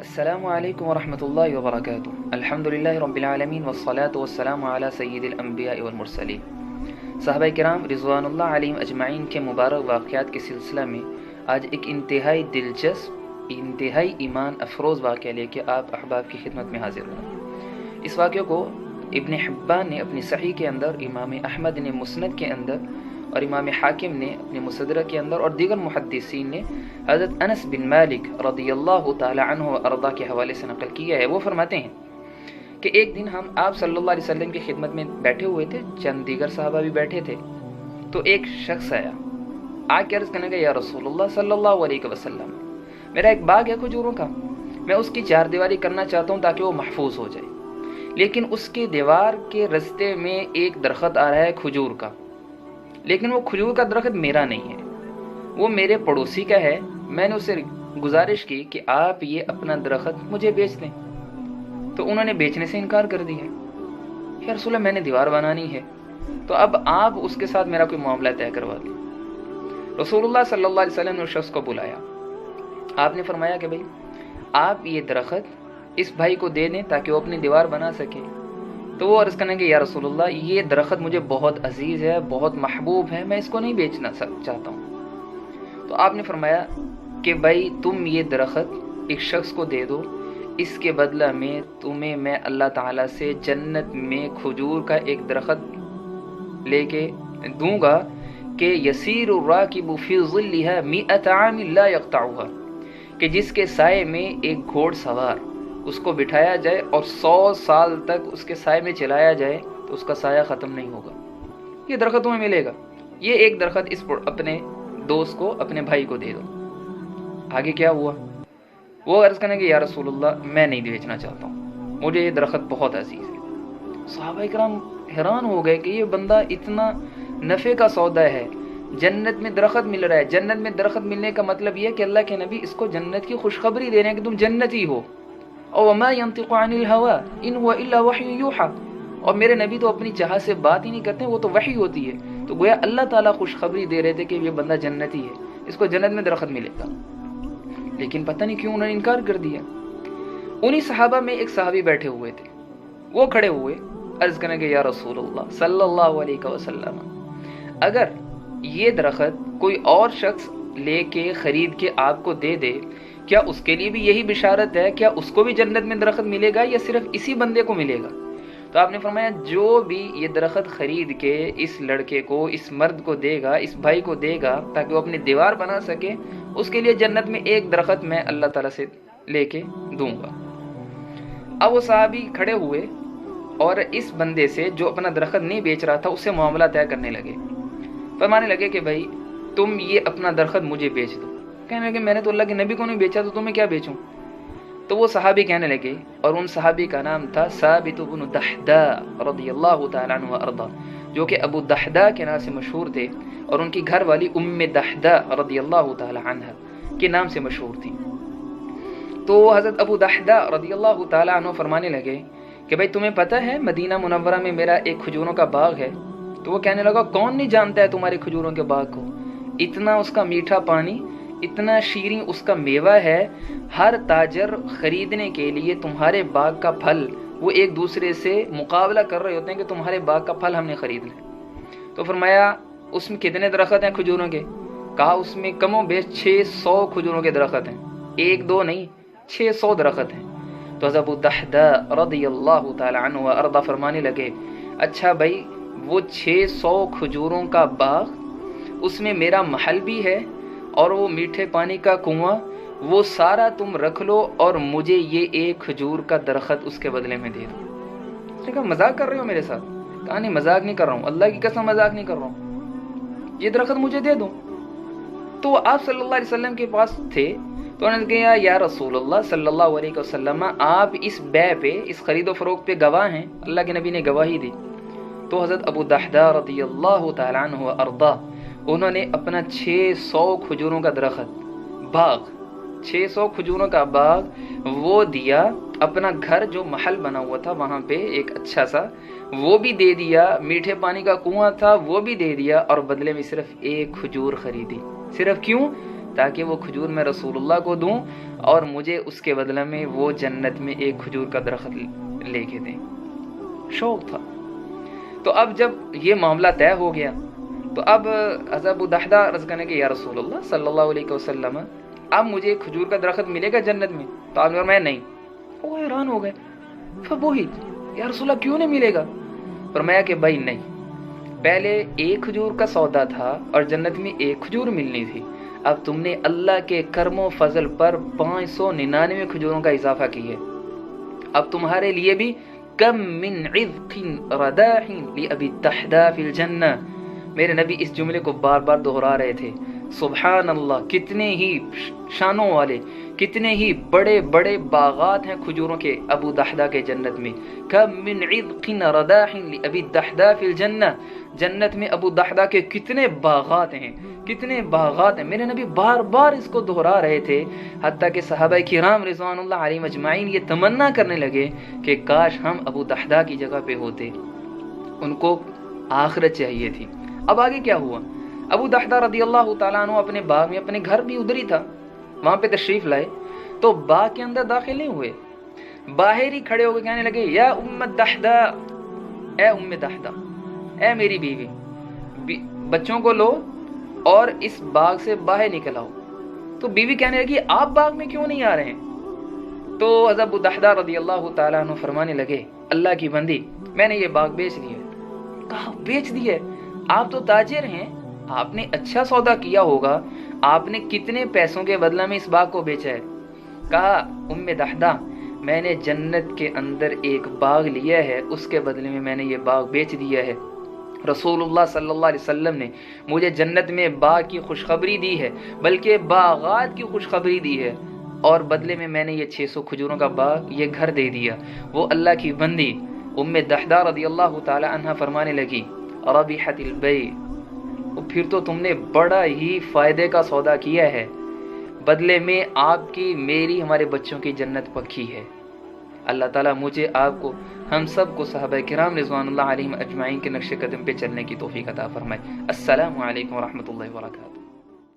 السلام علیکم ورحمۃ اللہ وبرکاتہ۔ الحمد للہ رب العالمین والصلاة والسلام علی سید الانبیاء والمرسلین۔ صحابہ کرام رضوان اللہ علیہم اجمعین کے مبارک واقعات کے سلسلہ میں آج ایک انتہائی دلچسپ، انتہائی ایمان افروز واقعہ لے کے آپ احباب کی خدمت میں حاضر ہوں۔ اس واقعے کو ابن حبان نے اپنی صحیح کے اندر، امام احمد نے مسند کے اندر، اور امام حاکم نے اپنے مصدرک کے اندر، اور دیگر محدثین نے حضرت انس بن مالک رضی اللہ تعالی عنہ و ارضا کے حوالے سے نقل کیا ہے۔ وہ فرماتے ہیں کہ ایک دن ہم آپ صلی اللہ علیہ وسلم کی خدمت میں بیٹھے ہوئے تھے، چند دیگر صحابہ بھی بیٹھے تھے، تو ایک شخص آیا، آ کے عرض کرنے لگا، یا رسول اللہ صلی اللہ علیہ وسلم، میرا ایک باغ ہے کھجوروں کا، میں اس کی چار دیواری کرنا چاہتا ہوں تاکہ وہ محفوظ ہو جائے، لیکن اس کے دیوار کے رستے میں ایک درخت آ رہا ہے کھجور کا، لیکن وہ کھجور کا درخت میرا نہیں ہے، وہ میرے پڑوسی کا ہے۔ میں نے اسے گزارش کی کہ آپ یہ اپنا درخت مجھے بیچ دیں، تو انہوں نے بیچنے سے انکار کر دیا۔ یا رسول اللہ، میں نے دیوار بنانی ہے، تو اب آپ اس کے ساتھ میرا کوئی معاملہ طے کروا دیں۔ رسول اللہ صلی اللہ علیہ وسلم نے اس شخص کو بلایا، آپ نے فرمایا کہ بھائی آپ یہ درخت اس بھائی کو دے دیں تاکہ وہ اپنی دیوار بنا سکے۔ تو وہ عرض کرنے کہ یا رسول اللہ، یہ درخت مجھے بہت عزیز ہے، بہت محبوب ہے، میں اس کو نہیں بیچنا چاہتا ہوں۔ تو آپ نے فرمایا کہ بھائی تم یہ درخت ایک شخص کو دے دو، اس کے بدلہ میں تمہیں میں اللہ تعالیٰ سے جنت میں کھجور کا ایک درخت لے کے دوں گا کہ یسیر الراکب فی ظلها 100 عام لا يقطعها، کہ جس کے سائے میں ایک گھوڑ سوار اس کو بٹھایا جائے اور 100 سال تک اس کے سائے میں چلایا جائے تو اس کا سایہ ختم نہیں ہوگا۔ یہ درخت تمہیں ملے گا، یہ ایک درخت اس اپنے دوست کو، اپنے بھائی کو دے دو۔ آگے کیا ہوا؟ وہ عرض کرنے کہ یا رسول اللہ، میں نہیں بیچنا چاہتا ہوں، مجھے یہ درخت بہت عزیز ہے۔ صحابہ کرام حیران ہو گئے کہ یہ بندہ اتنا نفع کا سودا ہے، جنت میں درخت مل رہا ہے۔ جنت میں درخت ملنے کا مطلب یہ ہے کہ اللہ کے نبی اس کو جنت کی خوشخبری دے رہے ہیں کہ تم جنتی ہو۔ اور وما ينطق عن الهوى ان هو الا وحی یوحى، اور میرے نبی تو اپنی چاہت سے بات ہی نہیں کرتے، وہ تو وحی ہوتی ہے۔ تو گویا اللہ تعالیٰ خوشخبری دے رہے تھے کہ یہ بندہ جنتی ہے، اس کو جنت میں درخت ملے گا، لیکن پتہ نہیں کیوں انہوں نے انکار کر دیا۔ انہی صحابہ میں ایک صحابی بیٹھے ہوئے تھے، وہ کھڑے ہوئے، عرض کرنے کہ یا رسول اللہ صلی اللہ علیہ وسلم، اگر یہ درخت کوئی اور شخص لے کے خرید کے آپ کو دے دے، کیا اس کے لیے بھی یہی بشارت ہے؟ کیا اس کو بھی جنت میں درخت ملے گا یا صرف اسی بندے کو ملے گا؟ تو آپ نے فرمایا جو بھی یہ درخت خرید کے اس لڑکے کو، اس مرد کو دے گا، اس بھائی کو دے گا تاکہ وہ اپنی دیوار بنا سکے، اس کے لیے جنت میں ایک درخت میں اللہ تعالیٰ سے لے کے دوں گا۔ اب وہ صحابی کھڑے ہوئے اور اس بندے سے جو اپنا درخت نہیں بیچ رہا تھا اس سے معاملہ طے کرنے لگے، فرمانے لگے کہ بھائی تم یہ اپنا درخت مجھے بیچ دو۔ کہنے لگے میں نے تو اللہ کے نبی کو نہیں بیچا، تو تمہیں کیا بیچوں؟ تو وہ صحابی کہنے لگے، اور ان صحابی کا نام تھا ثابت بن دحداء رضی اللہ تعالیٰ عنہ وارضا، جو کہ ابو دحداء کے نام سے مشہور تھے، اور ان کی گھر والی ام دحداء رضی اللہ تعالیٰ عنہ کے نام سے مشہور تھی۔ تو حضرت ابو دحداء رضی اللہ تعالیٰ عنہ فرمانے لگے کہ بھائی تمہیں پتہ ہے مدینہ منورہ میں میرا ایک کھجوروں کا باغ ہے؟ تو وہ کہنے لگا کون نہیں جانتا ہے تمہارے کھجوروں کے باغ کو، اتنا اس کا میٹھا پانی، اتنا شیریں اس کا میوہ ہے، ہر تاجر خریدنے کے لیے تمہارے باغ کا پھل وہ ایک دوسرے سے مقابلہ کر رہے ہوتے ہیں کہ تمہارے باغ کا پھل ہم نے خریدنا ہے۔ تو فرمایا اس میں کتنے درخت ہیں کھجوروں کے؟ کہا اس میں کم و بیش 600 کھجوروں کے درخت ہیں، ایک دو نہیں، 600 درخت ہیں۔ تو حضرت ابو دحداء رضی اللہ تعالی عنہ وارضا فرمانے لگے، اچھا بھائی وہ 600 کھجوروں کا باغ، اس میں میرا محل بھی ہے اور وہ میٹھے پانی کا کنواں، وہ سارا تم رکھ لو اور مجھے یہ ایک کھجور کا درخت اس کے بدلے میں دے دو۔ اس نے کہا مذاق کر رہے ہو میرے ساتھ؟ کہا نہیں مذاق نہیں کر رہا ہوں، اللہ کی قسم مذاق نہیں کر رہا ہوں، یہ درخت مجھے دے دو۔ تو وہ آپ صلی اللہ علیہ وسلم کے پاس تھے، تو انہوں نے کہا یا رسول اللہ صلی اللہ علیہ وسلم، آپ اس بیع پہ، اس خرید و فروخت پہ گواہ ہیں، اللہ کے نبی نے گواہی دی۔ تو حضرت ابو دحداء رضی اللہ تعالیٰ عنہ وارضا، انہوں نے اپنا 600 کھجوروں کا درخت باغ، 600 کھجوروں کا باغ وہ دیا، اپنا گھر جو محل بنا ہوا تھا وہاں پہ ایک اچھا سا وہ بھی دے دیا، میٹھے پانی کا کنواں تھا وہ بھی دے دیا، اور بدلے میں صرف ایک کھجور خریدی۔ صرف کیوں؟ تاکہ وہ کھجور میں رسول اللہ کو دوں اور مجھے اس کے بدلے میں وہ جنت میں ایک کھجور کا درخت لے کے دیں. شوق تھا. تو اب جب یہ معاملہ طے ہو گیا تو اب حضرت ابو دحدہ عرض کرنے کہ یا رسول اللہ صلی اللہ علیہ وسلم اب مجھے ایک کھجور کا درخت ملے گا جنت میں؟ تو آپ نے فرمایا نہیں. وہ حیران ہو گئے. وہی یا رسول اللہ کیوں نہیں ملے گا؟ فرمایا کہ بھائی نہیں، پہلے ایک کھجور کا سودا تھا اور جنت میں ایک کھجور ملنی تھی. اب تم نے اللہ کے کرم و فضل پر 599 کھجوروں کا اضافہ کی ہے. اب تمہارے لیے بھی کم من عذق رداح لأبی الدحداء فی الجنہ. میرے نبی اس جملے کو بار بار دہرا رہے تھے. سبحان اللہ، کتنے ہی شانوں والے، کتنے ہی بڑے بڑے باغات ہیں کھجوروں کے ابو دحدہ کے جنت میں. کم من عذق رداح لأبی الدحداء فی الجنہ. جنت میں ابو دحدہ کے کتنے باغات ہیں، کتنے باغات ہیں. میرے نبی بار بار اس کو دہرا رہے تھے، حتیٰ کہ صحابہ کرام رضوان اللہ علیہم اجمعین یہ تمنا کرنے لگے کہ کاش ہم ابو دحدہ کی جگہ پہ ہوتے. ان کو آخرت چاہیے تھی. اب آگے کیا ہوا؟ ابو دحدہ رضی اللہ تعالیٰ عنہ اپنے باغ میں، اپنے گھر بھی ادھر ہی تھا، وہاں پہ تشریف لائے تو باغ کے اندر داخل نہیں ہوئے، باہر ہی کھڑے ہو کے کہنے لگے یا ام دحدہ، اے ام دحدہ، اے میری بیوی، بچوں کو لو اور اس باغ سے باہر نکل آؤ. تو بیوی کہنے لگی آپ باغ میں کیوں نہیں آ رہے ہیں؟ تو حضرت ابو دحدہ رضی اللہ تعالیٰ عنہ فرمانے لگے اللہ کی بندی، میں نے یہ باغ بیچ دیا. کہا بیچ دیے؟ آپ تو تاجر ہیں، آپ نے اچھا سودا کیا ہوگا، آپ نے کتنے پیسوں کے بدلہ میں اس باغ کو بیچا ہے؟ کہا ام دحدہ، میں نے جنت کے اندر ایک باغ لیا ہے، اس کے بدلے میں میں نے یہ باغ بیچ دیا ہے. رسول اللہ صلی اللہ علیہ وسلم نے مجھے جنت میں باغ کی خوشخبری دی ہے، بلکہ باغات کی خوشخبری دی ہے، اور بدلے میں میں نے یہ 600 کھجوروں کا باغ، یہ گھر دے دیا. وہ اللہ کی بندی ام دحدہ رضی اللہ تعالی عنہ فرمانے لگی ربحت البیع، پھر تو تم نے بڑا ہی فائدے کا سودا کیا ہے، بدلے میں آپ کی، میری، ہمارے بچوں کی جنت پکی ہے. اللہ تعالیٰ مجھے، آپ کو، ہم سب کو صحابہ کرام رضوان اللہ علیہم اجمعین کے نقش قدم پہ چلنے کی توفیق عطا فرمائے. السلام علیکم ورحمۃ اللہ وبرکاتہ.